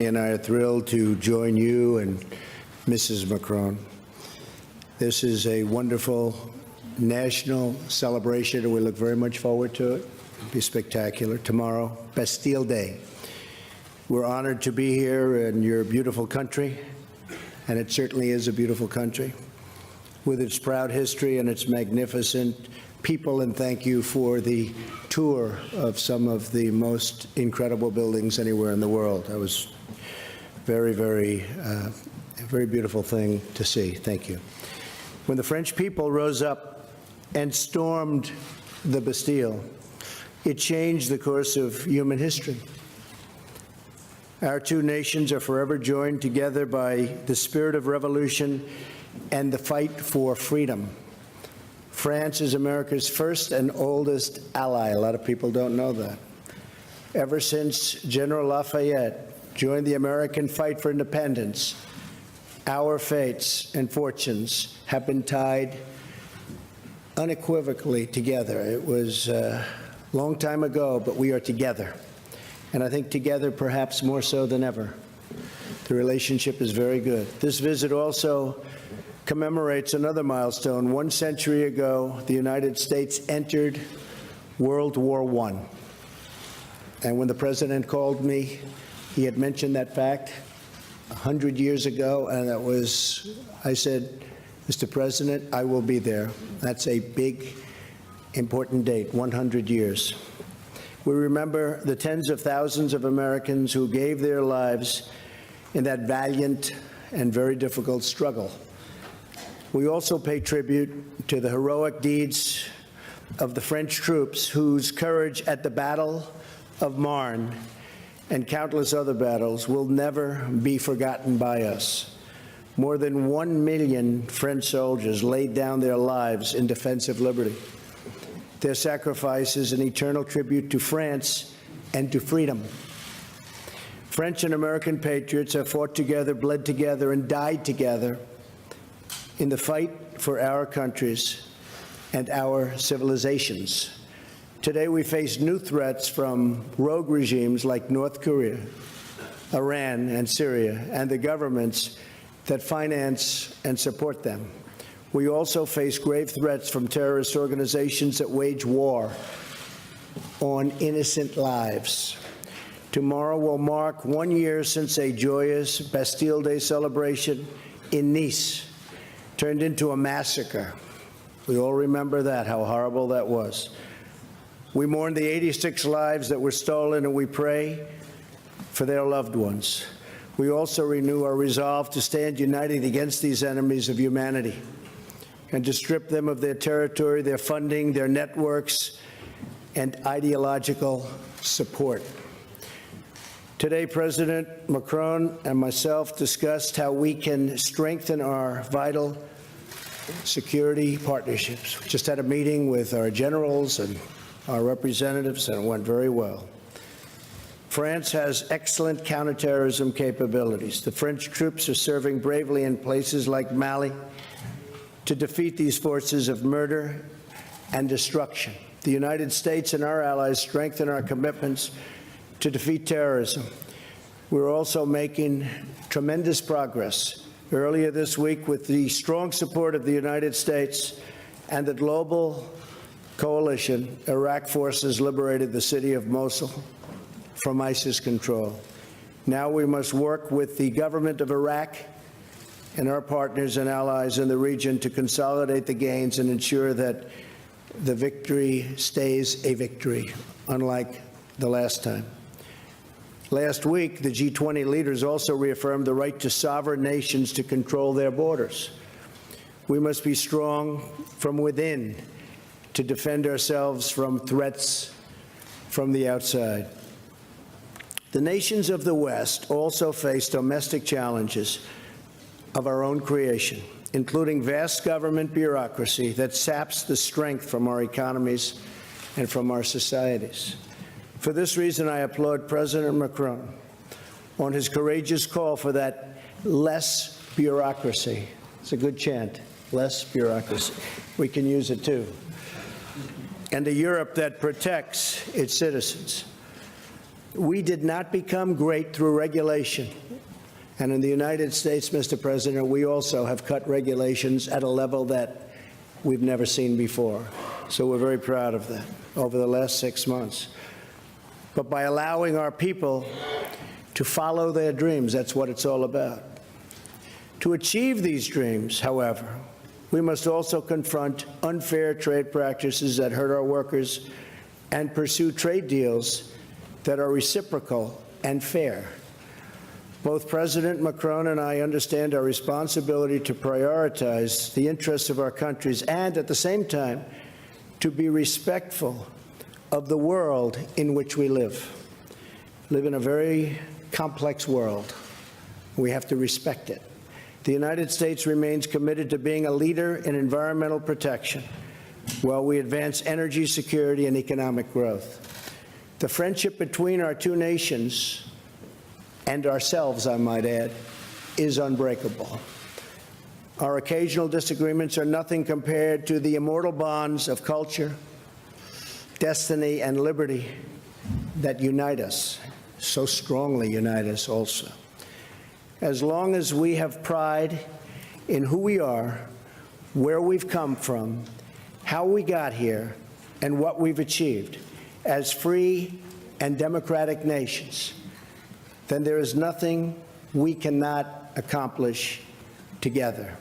and I are thrilled to join you and Mrs. Macron. This is a wonderful national celebration, and we look very much forward to it. It'll be spectacular. Tomorrow, Bastille Day. We're honored to be here in your beautiful country, and it certainly is a beautiful country, with its proud history and its magnificent people, and thank you for the tour of some of the most incredible buildings anywhere in the world. That was very, very beautiful thing to see. Thank you. When the French people rose up and stormed the Bastille, it changed the course of human history. Our two nations are forever joined together by the spirit of revolution and the fight for freedom. France is America's first and oldest ally. A lot of people don't know that. Ever since General Lafayette joined the American fight for independence, our fates and fortunes have been tied unequivocally together. It was a long time ago, but we are together. And I think together perhaps more so than ever. The relationship is very good. This visit also commemorates another milestone. 1 century ago, the United States entered World War I. And when the president called me, he had mentioned that fact 100 years ago, and that was, I said, Mr. President, I will be there. That's a big, important date, 100 years. We remember the tens of thousands of Americans who gave their lives in that valiant and very difficult struggle. We also pay tribute to the heroic deeds of the French troops whose courage at the Battle of Marne and countless other battles will never be forgotten by us. More than 1 million French soldiers laid down their lives in defense of liberty. Their sacrifice is an eternal tribute to France and to freedom. French and American patriots have fought together, bled together, and died together in the fight for our countries and our civilizations. Today we face new threats from rogue regimes like North Korea, Iran, and Syria, and the governments that finance and support them. We also face grave threats from terrorist organizations that wage war on innocent lives. Tomorrow will mark 1 year since a joyous Bastille Day celebration in Nice turned into a massacre. We all remember that, how horrible that was. We mourn the 86 lives that were stolen, and we pray for their loved ones. We also renew our resolve to stand united against these enemies of humanity and to strip them of their territory, their funding, their networks, and ideological support. Today, President Macron and myself discussed how we can strengthen our vital security partnerships. We just had a meeting with our generals and our representatives, and it went very well. France has excellent counterterrorism capabilities. The French troops are serving bravely in places like Mali to defeat these forces of murder and destruction. The United States and our allies strengthen our commitments to defeat terrorism. We're also making tremendous progress. Earlier this week, with the strong support of the United States and the global coalition, Iraq forces liberated the city of Mosul from ISIS control. Now we must work with the government of Iraq and our partners and allies in the region to consolidate the gains and ensure that the victory stays a victory, unlike the last time. Last week, the G20 leaders also reaffirmed the right to sovereign nations to control their borders. We must be strong from within to defend ourselves from threats from the outside. The nations of the West also face domestic challenges of our own creation, including vast government bureaucracy that saps the strength from our economies and from our societies. For this reason, I applaud President Macron on his courageous call for that less bureaucracy. It's a good chant, less bureaucracy. We can use it too. And a Europe that protects its citizens. We did not become great through regulation. And in the United States, Mr. President, we also have cut regulations at a level that we've never seen before. So we're very proud of that over the last 6 months. But by allowing our people to follow their dreams, that's what it's all about. To achieve these dreams, however, we must also confront unfair trade practices that hurt our workers and pursue trade deals that are reciprocal and fair. Both President Macron and I understand our responsibility to prioritize the interests of our countries and, at the same time, to be respectful of the world in which we live. We live in a very complex world. We have to respect it. The United States remains committed to being a leader in environmental protection while we advance energy security and economic growth. The friendship between our two nations and ourselves, I might add, is unbreakable. Our occasional disagreements are nothing compared to the immortal bonds of culture, destiny, and liberty that unite us, so strongly unite us also. As long as we have pride in who we are, where we've come from, how we got here, and what we've achieved as free and democratic nations, then there is nothing we cannot accomplish together.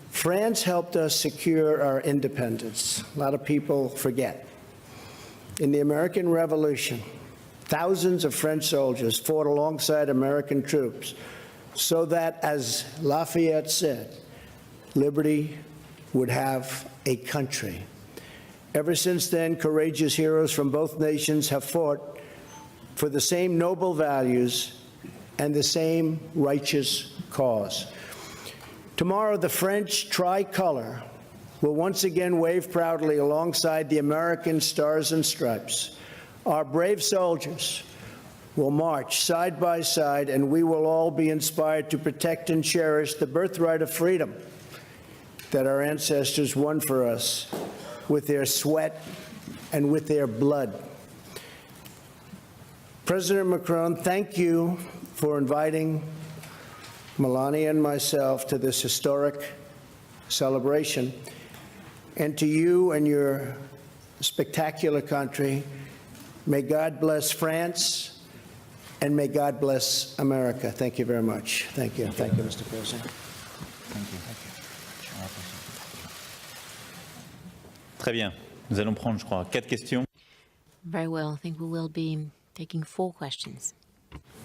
France helped us secure our independence. A lot of people forget. In the American Revolution, thousands of French soldiers fought alongside American troops so that, as Lafayette said, liberty would have a country. Ever since then, courageous heroes from both nations have fought for the same noble values and the same righteous cause. Tomorrow, the French tricolor will once again wave proudly alongside the American stars and stripes. Our brave soldiers will march side by side, and we will all be inspired to protect and cherish the birthright of freedom that our ancestors won for us with their sweat and with their blood. President Macron, thank you for inviting Melania and myself to this historic celebration. And to you and your spectacular country, may God bless France and may God bless America. Thank you very much. Thank you. Thank you, Mr. President. Thank you. Très bien. Nous allons prendre, je crois, 4 questions. Very well. I think we will be taking 4 questions.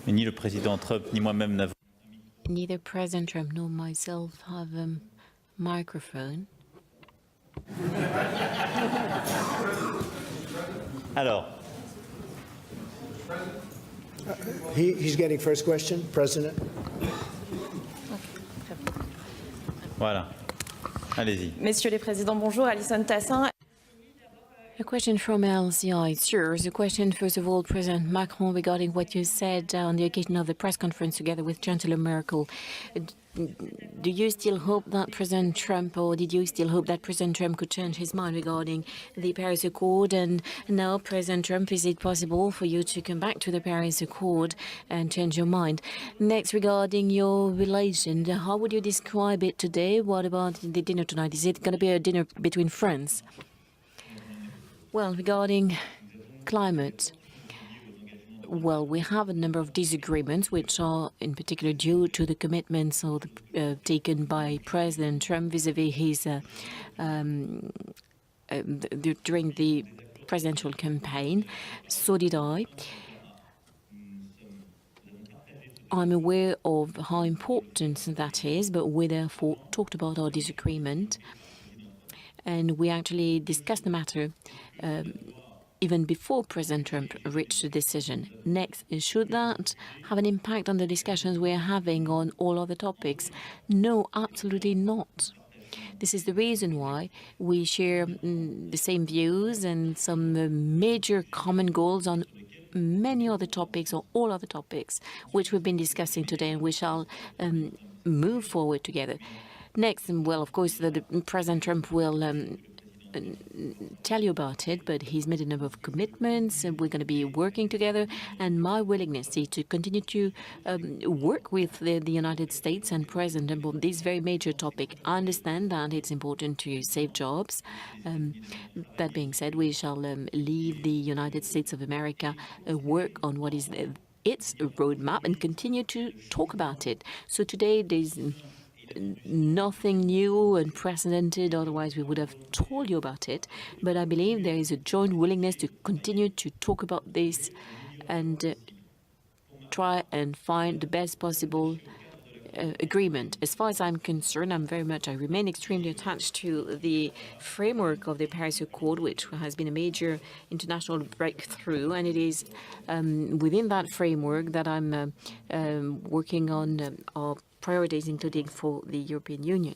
Mais ni le président Trump ni moi-même n'avons. Neither President Trump nor myself have a microphone. Alors. He's getting first question, President. Voilà. Allez-y. Messieurs les présidents, bonjour. Alison Tassin. A question from LCI. Sir, a question first of all, President Macron, regarding what you said on the occasion of the press conference together with Chancellor Merkel. Do you still hope that President Trump, or did you still hope that President Trump could change his mind regarding the Paris Accord? And now, President Trump, is it possible for you to come back to the Paris Accord and change your mind? Next, regarding your relation, how would you describe it today? What about the dinner tonight? Is it going to be a dinner between friends? Well, regarding climate, well, we have a number of disagreements, which are in particular due to the commitments taken by President Trump vis-à-vis his during the presidential campaign. So did I. I'm aware of how important that is, but we therefore talked about our disagreement, and we actually discussed the matter even before President Trump reached a decision. Next, should that have an impact on the discussions we're having on all other topics? No, absolutely not. This is the reason why we share the same views and some major common goals on many other topics, or all other topics, which we've been discussing today, and we shall move forward together. Next, well, of course, President Trump will tell you about it, but he's made a number of commitments, and we're going to be working together. And my willingness is to continue to work with the United States and President on this very major topic. I understand that it's important to save jobs. That being said, we shall leave the United States of America work on what is its roadmap and continue to talk about it. So today there's nothing new, unprecedented, otherwise we would have told you about it. But I believe there is a joint willingness to continue to talk about this and try and find the best possible agreement. As far as I'm concerned, I remain extremely attached to the framework of the Paris Accord, which has been a major international breakthrough, and it is within that framework that I'm working on our priorities, including for the European Union.